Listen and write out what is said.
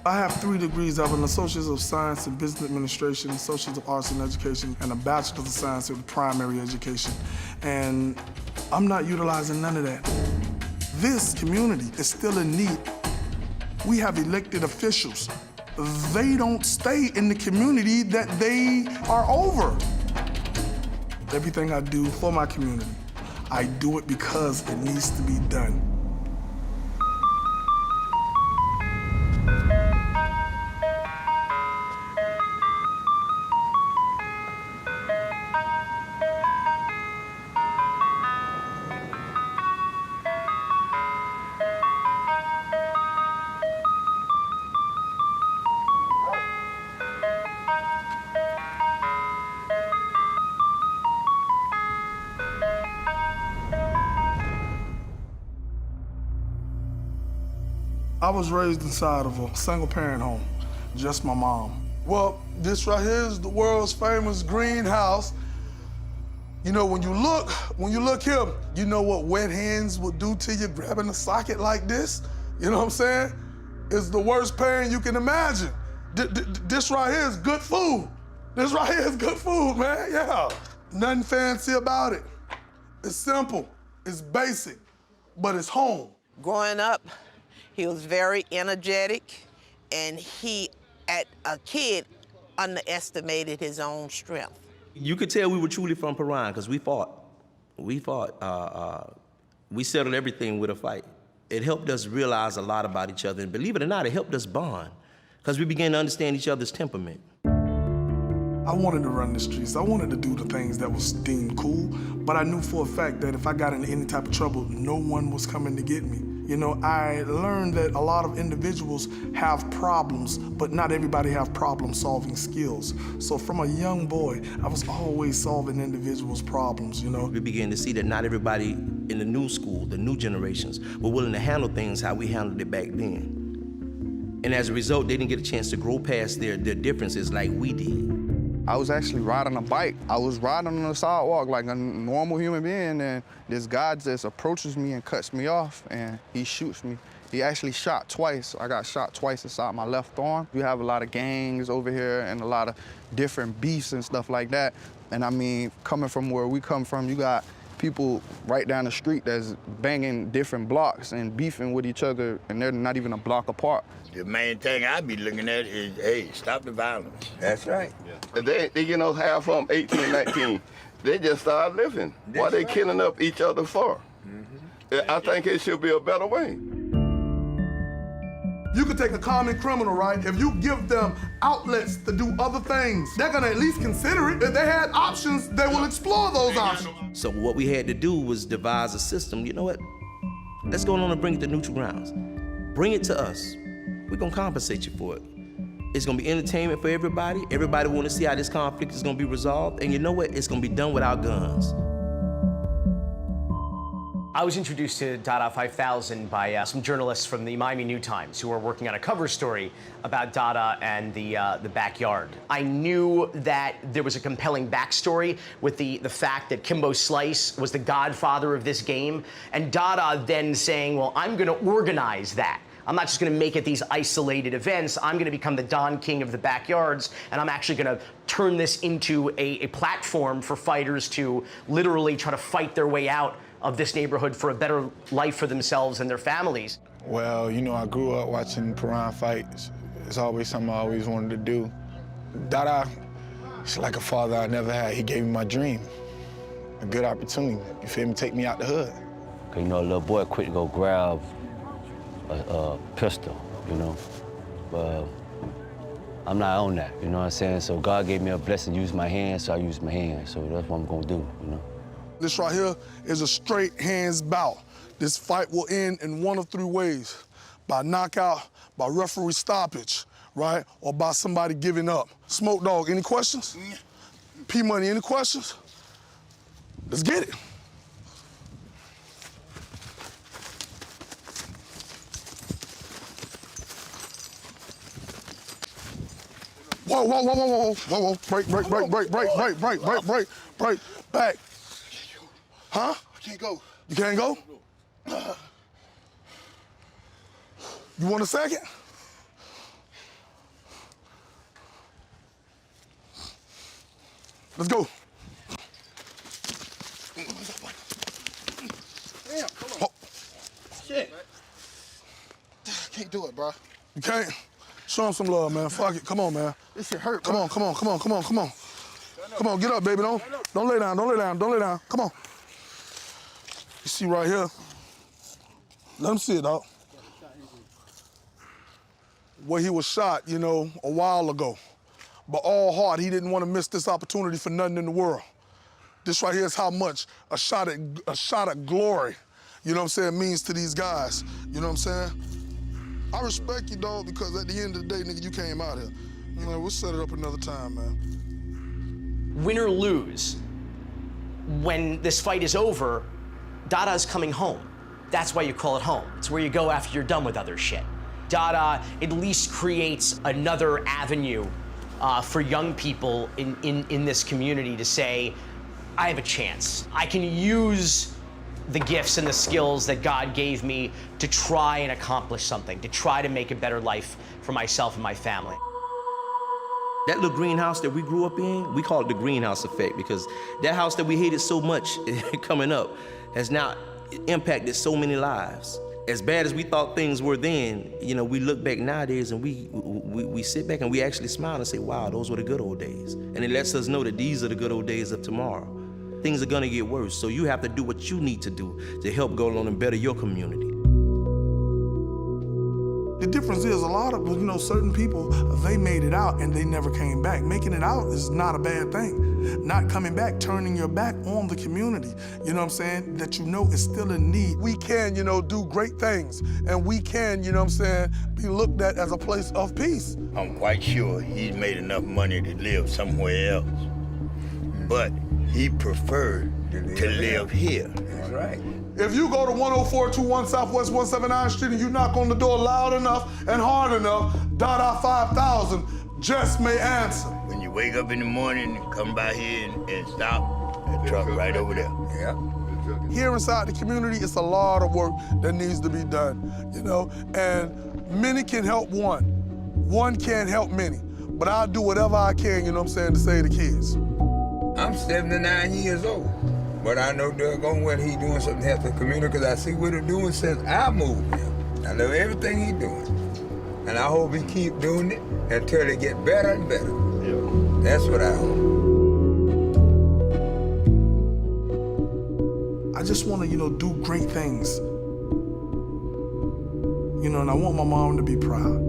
I have 3 degrees. I have an Associate of Science in Business Administration, Associate of Arts in Education, and a Bachelor of Science in Primary Education. And I'm not utilizing none of that. This community is still in need. We have elected officials. They don't stay in the community that they are over. Everything I do for my community, I do it because it needs to be done. I was raised inside of a single-parent home, just my mom. Well, this right here is the world's famous greenhouse. You know, when you look here, you know what wet hands will do to you grabbing a socket like this? You know what I'm saying? It's the worst pain you can imagine. This right here is good food. This right here is good food, man, yeah. Nothing fancy about it. It's simple, it's basic, but it's home. Growing up, he was very energetic, and he, as a kid, underestimated his own strength. You could tell we were truly from Paran because we fought. We settled everything with a fight. It helped us realize a lot about each other, and believe it or not, it helped us bond because we began to understand each other's temperament. I wanted to run the streets. I wanted to do the things that was deemed cool, but I knew for a fact that if I got into any type of trouble, no one was coming to get me. You know, I learned that a lot of individuals have problems, but not everybody have problem-solving skills. So from a young boy, I was always solving individuals' problems, you know. We began to see that not everybody in the new school, the new generations, were willing to handle things how we handled it back then. And as a result, they didn't get a chance to grow past their differences like we did. I was actually riding a bike. I was riding on the sidewalk like a normal human being, and this guy just approaches me and cuts me off, and he shoots me. He actually shot twice. I got shot twice inside my left arm. We have a lot of gangs over here and a lot of different beefs and stuff like that. And I mean, coming from where we come from, you got people right down the street that's banging different blocks and beefing with each other, and they're not even a block apart. The main thing I be looking at is, hey, stop the violence. That's right. Yeah. They you know, half of them 18, 19, they just start living. What are they killing up each other for? I think it should be a better way. You could take a common criminal, right? If you give them outlets to do other things, they're gonna at least consider it. If they had options, they will explore those options. So what we had to do was devise a system. You know what? Let's go on and bring it to neutral grounds. Bring it to us. We're gonna compensate you for it. It's gonna be entertainment for everybody. Everybody wanna see how this conflict is gonna be resolved. And you know what? It's gonna be done without guns. I was introduced to DADA 5000 by some journalists from the Miami New Times who were working on a cover story about DADA and the backyard. I knew that there was a compelling backstory with the fact that Kimbo Slice was the godfather of this game, and DADA then saying, well, I'm gonna organize that. I'm not just gonna make it these isolated events, I'm gonna become the Don King of the backyards, and I'm actually gonna turn this into a platform for fighters to literally try to fight their way out of this neighborhood for a better life for themselves and their families. Well, you know, I grew up watching Paran fights. It's always something I always wanted to do. Dada, it's like a father I never had. He gave me my dream, a good opportunity, you feel me, take me out the hood. You know, a little boy quick to go grab a pistol, you know, but I'm not on that, you know what I'm saying? So God gave me a blessing to use my hands, so I use my hands, so that's what I'm gonna do, you know. This right here is a straight hands bout. This fight will end in one of 3 ways: by knockout, by referee stoppage, right? Or by somebody giving up. Smoke Dog, any questions? P Money, any questions? Let's get it. Whoa, whoa, whoa, whoa, whoa, whoa, whoa. Break, break, break, break, break, break, break, break, break, break, back. Huh? I can't go. You can't go? You want a second? Let's go. Damn, come on. Oh, Shit. Can't do it, bro. you can't? Show him some love, man. Fuck it. Come on, man. This shit hurt, Come bro. on, come on, come on, come on, come on. Come on, get up, baby. Don't lay down, don't lay down, don't lay down. Come on. You see right here? Let him see it, dog. Where he was shot, you know, a while ago. But all heart, he didn't want to miss this opportunity for nothing in the world. This right here is how much a shot at glory, you know what I'm saying, means to these guys. You know what I'm saying? I respect you, dog, because at the end of the day, nigga, you came out here. You know, we'll set it up another time, man. Win or lose, when this fight is over, DADA's coming home. That's why you call it home. It's where you go after you're done with other shit. DADA at least creates another avenue for young people in this community to say, I have a chance. I can use the gifts and the skills that God gave me to try and accomplish something, to try to make a better life for myself and my family. That little greenhouse that we grew up in, we call it the greenhouse effect because that house that we hated so much coming up has now impacted so many lives. As bad as we thought things were then, you know, we look back nowadays and we sit back and we actually smile and say, wow, those were the good old days. And it lets us know that these are the good old days of tomorrow. Things are gonna get worse, so you have to do what you need to do to help go along and better your community. The difference is a lot of, you know, certain people, they made it out and they never came back. Making it out is not a bad thing. Not coming back, turning your back on the community, you know what I'm saying, that you know is still in need. We can, you know, do great things and we can, you know what I'm saying, be looked at as a place of peace. I'm quite sure he's made enough money to live somewhere else. But he preferred to live here. That's right. If you go to 10421 Southwest 179th Street and you knock on the door loud enough and hard enough, DADA 5000 just may answer. When you wake up in the morning and come by here and stop, that truck right over there. Yeah. Here inside the community, it's a lot of work that needs to be done, you know, and many can help one. One can't help many, but I'll do whatever I can, you know what I'm saying, to save the kids. I'm 79 years old, but I know doggone well he doing something to help the community because I see what he's doing since I moved here. I know everything he's doing, and I hope he keep doing it until it get better and better. Yeah. That's what I hope. I just want to, you know, do great things. You know, and I want my mom to be proud.